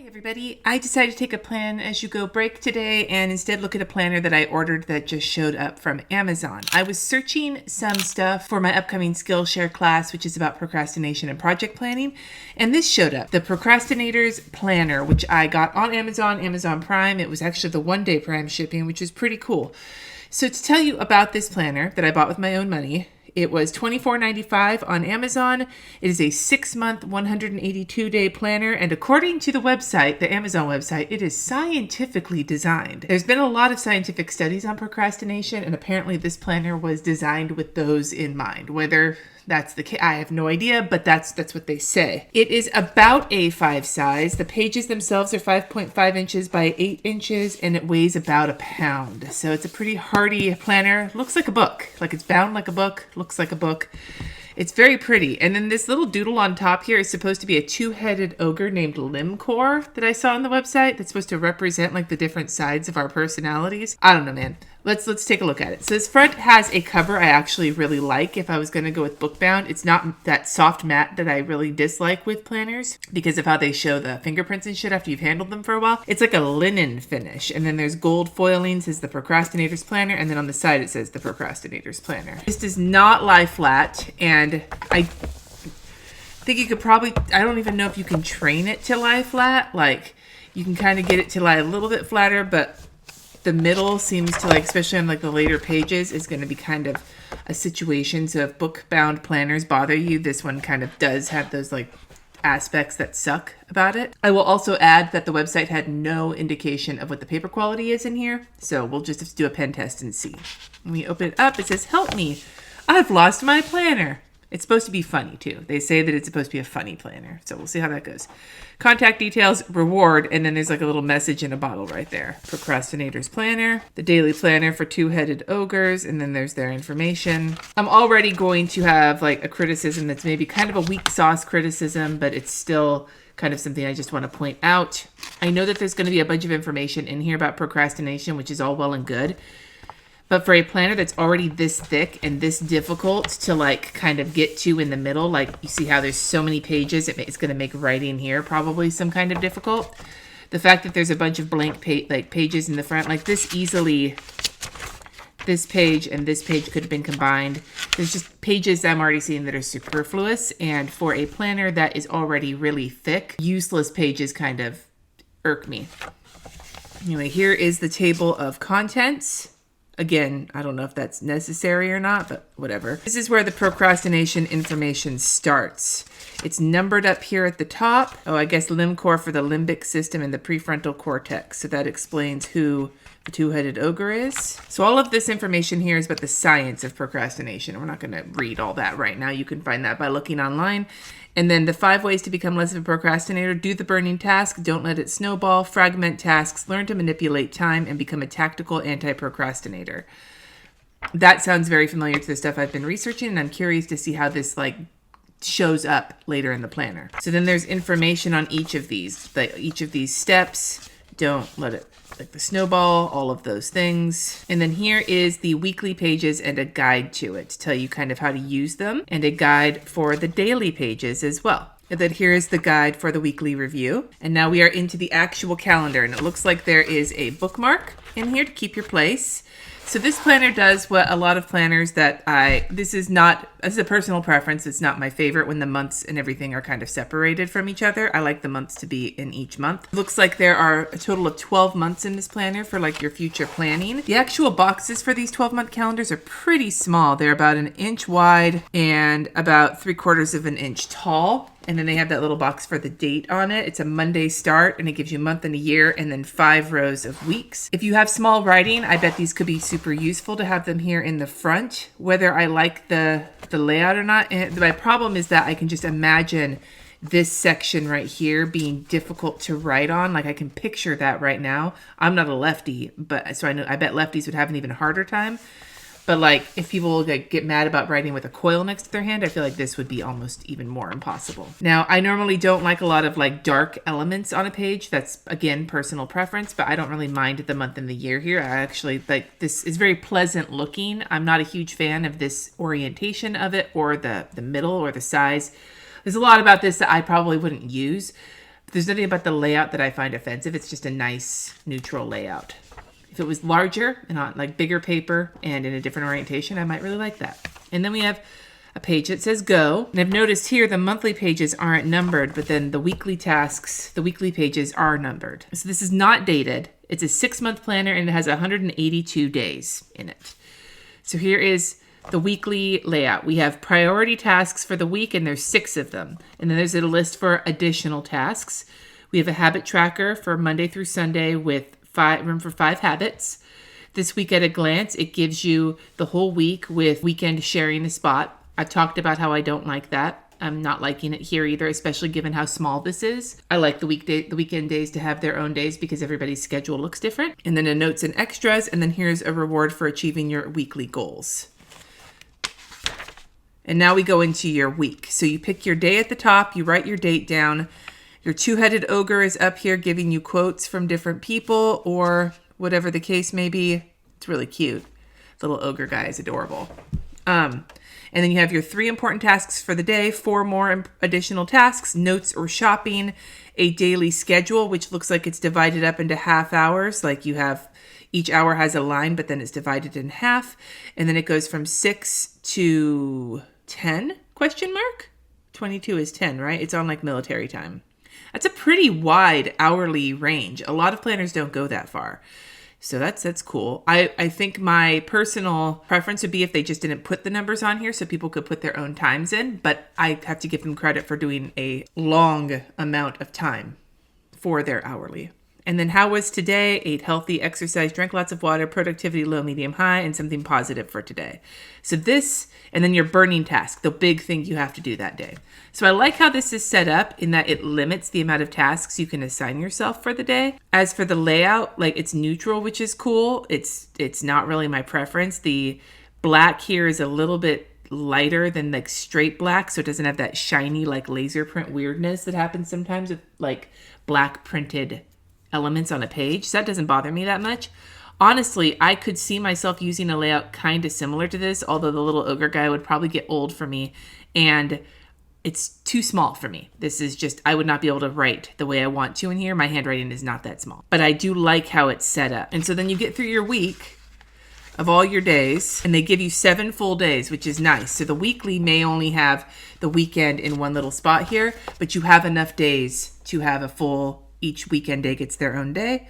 Everybody, I decided to take a plan as you go break today and instead look at a planner that I ordered that just showed up from Amazon. I was searching some stuff for my upcoming Skillshare class, which is about procrastination and project planning, and this showed up, the Procrastinators Planner, which I got on Amazon Prime. It was actually the one-day Prime shipping, which is pretty cool. So to tell you about this planner that I bought with my own money, it was $24.95 on Amazon. It is a 6-month, 182-day planner, and according to the website, the Amazon website, it is scientifically designed. There's been a lot of scientific studies on procrastination, and apparently this planner was designed with those in mind. Whether that's the case, I have no idea, but that's what they say. It is about A5 size. The pages themselves are 5.5 inches by 8 inches, and it weighs about a pound. So it's a pretty hardy planner. Looks like a book. Like it's bound like a book. Looks like a book. It's very pretty. And then this little doodle on top here is supposed to be a two-headed ogre named Limcor that I saw on the website. That's supposed to represent like the different sides of our personalities. I don't know, man. Let's take a look at it. So this front has a cover I actually really like if I was going to go with book-bound. It's not that soft matte that I really dislike with planners because of how they show the fingerprints and shit after you've handled them for a while. It's like a linen finish. And then there's gold foiling, says the Procrastinators Planner. And then on the side it says the Procrastinators Planner. This does not lie flat. And I think you could probably, I don't even know if you can train it to lie flat. Like you can kind of get it to lie a little bit flatter, but the middle seems to, like, especially on like the later pages, is going to be kind of a situation. So if book-bound planners bother you, this one kind of does have those like aspects that suck about it. I will also add that the website had no indication of what the paper quality is in here. So we'll just have to do a pen test and see. When we open it up, it says, "Help me, I've lost my planner." It's supposed to be funny too. They say that it's supposed to be a funny planner. So we'll see how that goes. Contact details, reward, and then there's like a little message in a bottle right there. Procrastinators Planner, the daily planner for two-headed ogres, and then there's their information. I'm already going to have like a criticism that's maybe kind of a weak sauce criticism, but it's still kind of something I just want to point out. I know that there's going to be a bunch of information in here about procrastination, which is all well and good. But for a planner that's already this thick and this difficult to like kind of get to in the middle, like you see how there's so many pages, it's going to make writing here probably some kind of difficult. The fact that there's a bunch of blank pages in the front, like this easily, this page and this page could have been combined. There's just pages I'm already seeing that are superfluous. And for a planner that is already really thick, useless pages kind of irk me. Anyway, here is the table of contents. Again, I don't know if that's necessary or not, but whatever. This is where the procrastination information starts. It's numbered up here at the top. Oh, I guess Limcor for the limbic system and the prefrontal cortex. So that explains who the two-headed ogre is. So all of this information here is about the science of procrastination. We're not going to read all that right now. You can find that by looking online. And then the 5 ways to become less of a procrastinator: do the burning task, don't let it snowball, fragment tasks, learn to manipulate time, and become a tactical anti-procrastinator. That sounds very familiar to the stuff I've been researching, and I'm curious to see how this like shows up later in the planner. So then there's information on each of these, each of these steps. Don't let it, like the snowball, all of those things. And then here is the weekly pages and a guide to it to tell you kind of how to use them, and a guide for the daily pages as well. And then here is the guide for the weekly review. And now we are into the actual calendar, and it looks like there is a bookmark in here to keep your place. So this planner does what a lot of planners that this is a personal preference. It's not my favorite when the months and everything are kind of separated from each other. I like the months to be in each month. Looks like there are a total of 12 months in this planner for like your future planning. The actual boxes for these 12-month calendars are pretty small. They're about 1 inch wide and about 3/4 of an inch tall. And then they have that little box for the date on it. It's a Monday start, and it gives you a month and a year, and then 5 rows of weeks. If you have small writing, I bet these could be super useful to have them here in the front. Whether I like the layout or not, and my problem is that I can just imagine this section right here being difficult to write on. Like I can picture that right now. I'm not a lefty, but so I bet lefties would have an even harder time. But like if people like get mad about writing with a coil next to their hand, I feel like this would be almost even more impossible. Now, I normally don't like a lot of like dark elements on a page. That's again, personal preference, but I don't really mind the month and the year here. I actually like this is very pleasant looking. I'm not a huge fan of this orientation of it or the middle or the size. There's a lot about this that I probably wouldn't use. There's nothing about the layout that I find offensive. It's just a nice neutral layout. If it was larger and on like bigger paper and in a different orientation, I might really like that. And then we have a page that says go. And I've noticed here the monthly pages aren't numbered, but then the weekly tasks, the weekly pages are numbered. So this is not dated. It's a 6-month planner and it has 182 days in it. So here is the weekly layout. We have priority tasks for the week and there's 6 of them. And then there's a list for additional tasks. We have a habit tracker for Monday through Sunday with room for 5 habits. This week at a glance, it gives you the whole week with weekend sharing a spot. I talked about how I don't like that. I'm not liking it here either, especially given how small this is. I like the weekend days to have their own days because everybody's schedule looks different. And then a notes and extras, and then here's a reward for achieving your weekly goals. And now we go into your week. So you pick your day at the top, you write your date down. Your 2-headed ogre is up here giving you quotes from different people or whatever the case may be. It's really cute. Little ogre guy is adorable. And then you have your 3 important tasks for the day, 4 more additional tasks, notes or shopping, a daily schedule, which looks like it's divided up into half hours. Like you have, each hour has a line, but then it's divided in half. And then it goes from 6 to 10, question mark? 22 is 10, right? It's on like military time. That's a pretty wide hourly range. A lot of planners don't go that far. So that's cool. I think my personal preference would be if they just didn't put the numbers on here so people could put their own times in. But I have to give them credit for doing a long amount of time for their hourly. And then how was today? Ate healthy, exercise, drank lots of water, productivity low, medium, high, and something positive for today. So this, and then your burning task, the big thing you have to do that day. So I like how this is set up in that it limits the amount of tasks you can assign yourself for the day. As for the layout, like it's neutral, which is cool. It's not really my preference. The black here is a little bit lighter than like straight black, so it doesn't have that shiny like laser print weirdness that happens sometimes with like black printed elements on a page. So that doesn't bother me that much. Honestly, I could see myself using a layout kind of similar to this, although the little ogre guy would probably get old for me and it's too small for me. This is just, I would not be able to write the way I want to in here. My handwriting is not that small, but I do like how it's set up. And so then you get through your week of all your days and they give you 7 full days, which is nice. So the weekly may only have the weekend in one little spot here, but you have enough days to have a full, each weekend day gets their own day.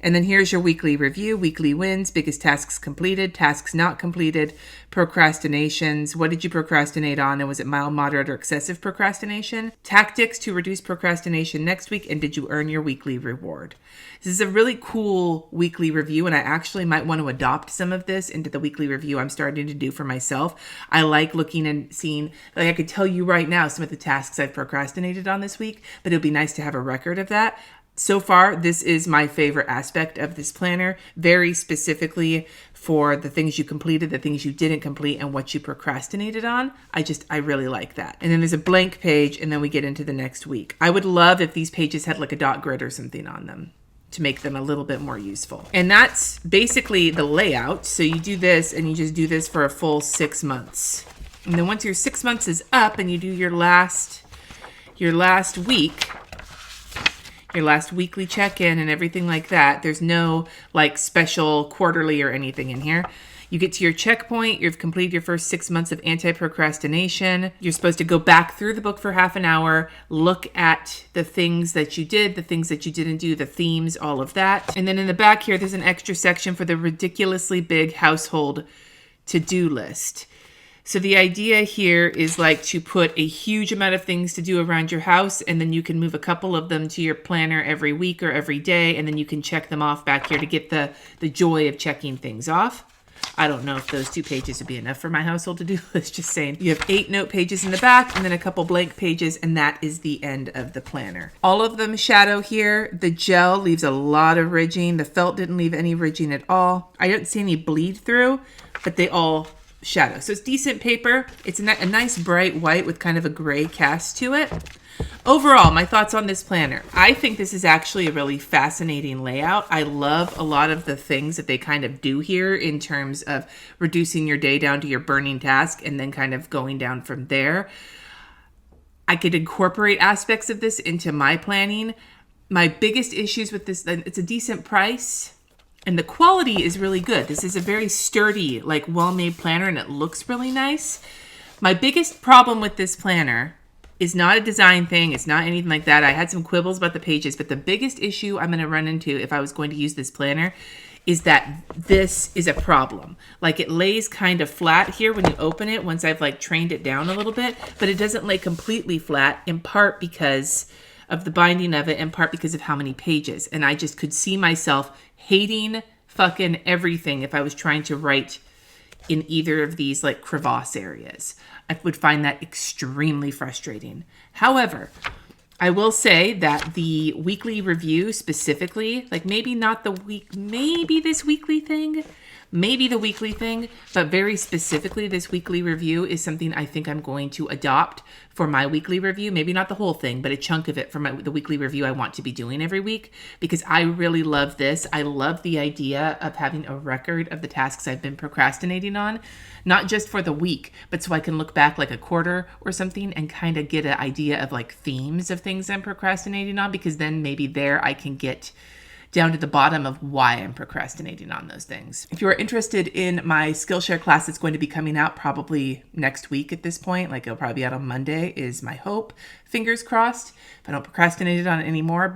And then here's your weekly review, weekly wins, biggest tasks completed, tasks not completed, procrastinations. What did you procrastinate on? And was it mild, moderate, or excessive procrastination? Tactics to reduce procrastination next week. And did you earn your weekly reward? This is a really cool weekly review. And I actually might want to adopt some of this into the weekly review I'm starting to do for myself. I like looking and seeing, like I could tell you right now some of the tasks I've procrastinated on this week, but it would be nice to have a record of that. So far, this is my favorite aspect of this planner, very specifically for the things you completed, the things you didn't complete, and what you procrastinated on. I really like that. And then there's a blank page, and then we get into the next week. I would love if these pages had like a dot grid or something on them to make them a little bit more useful. And that's basically the layout. So you do this, and you just do this for a full 6 months. And then once your 6 months is up, and you do your last week, your last weekly check-in and everything like that. There's no like special quarterly or anything in here. You get to your checkpoint. You've completed your first 6 months of anti-procrastination. You're supposed to go back through the book for half an hour, look at the things that you did, the things that you didn't do, the themes, all of that. And then in the back here, there's an extra section for the ridiculously big household to-do list. So the idea here is like to put a huge amount of things to do around your house, and then you can move a couple of them to your planner every week or every day, and then you can check them off back here to get the joy of checking things off. I don't know if those 2 pages would be enough for my household to-do list, just saying. You have 8 note pages in the back and then a couple blank pages, and that is the end of the planner. All of them shadow here. The gel leaves a lot of ridging. The felt didn't leave any ridging at all. I don't see any bleed through, but they all shadow. So it's decent paper. It's a nice bright white with kind of a gray cast to it. Overall, my thoughts on this planner. I think this is actually a really fascinating layout. I love a lot of the things that they kind of do here in terms of reducing your day down to your burning task and then kind of going down from there. I could incorporate aspects of this into my planning. My biggest issues with this, it's a decent price and the quality is really good. This is a very sturdy, like well-made planner and it looks really nice. My biggest problem with this planner is not a design thing. It's not anything like that. I had some quibbles about the pages, but the biggest issue I'm going to run into if I was going to use this planner is that this is a problem. Like it lays kind of flat here when you open it once I've like trained it down a little bit, but it doesn't lay completely flat, in part because of the binding of it, in part because of how many pages. And I just could see myself hating fucking everything if I was trying to write in either of these like crevasse areas. I would find that extremely frustrating. However, I will say that the weekly review specifically, like maybe not the week, maybe this weekly thing, maybe the weekly thing, but very specifically this weekly review is something I think I'm going to adopt for my weekly review. Maybe not the whole thing, but a chunk of it for the weekly review I want to be doing every week, because I really love this. I love the idea of having a record of the tasks I've been procrastinating on, not just for the week, but so I can look back like a quarter or something and kind of get an idea of like themes of things I'm procrastinating on, because then maybe there I can get down to the bottom of why I'm procrastinating on those things. If you are interested in my Skillshare class that's going to be coming out probably next week at this point, like it'll probably be out on Monday is my hope, fingers crossed. If I don't procrastinate on it anymore,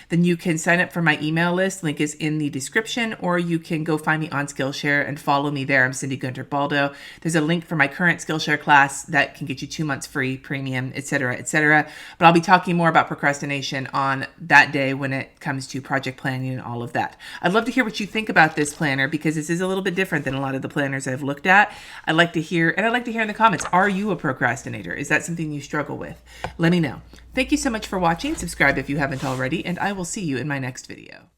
then you can sign up for my email list. Link is in the description, or you can go find me on Skillshare and follow me there. I'm Cindy Guentert-Baldo. There's a link for my current Skillshare class that can get you 2 months free, premium, etc., etc. But I'll be talking more about procrastination on that day when it comes to project planning and all of that. I'd love to hear what you think about this planner, because this is a little bit different than a lot of the planners I've looked at. I'd like to hear in the comments, are you a procrastinator? Is that something you struggle with? Let me know. Thank you so much for watching. Subscribe if you haven't already, and I will see you in my next video.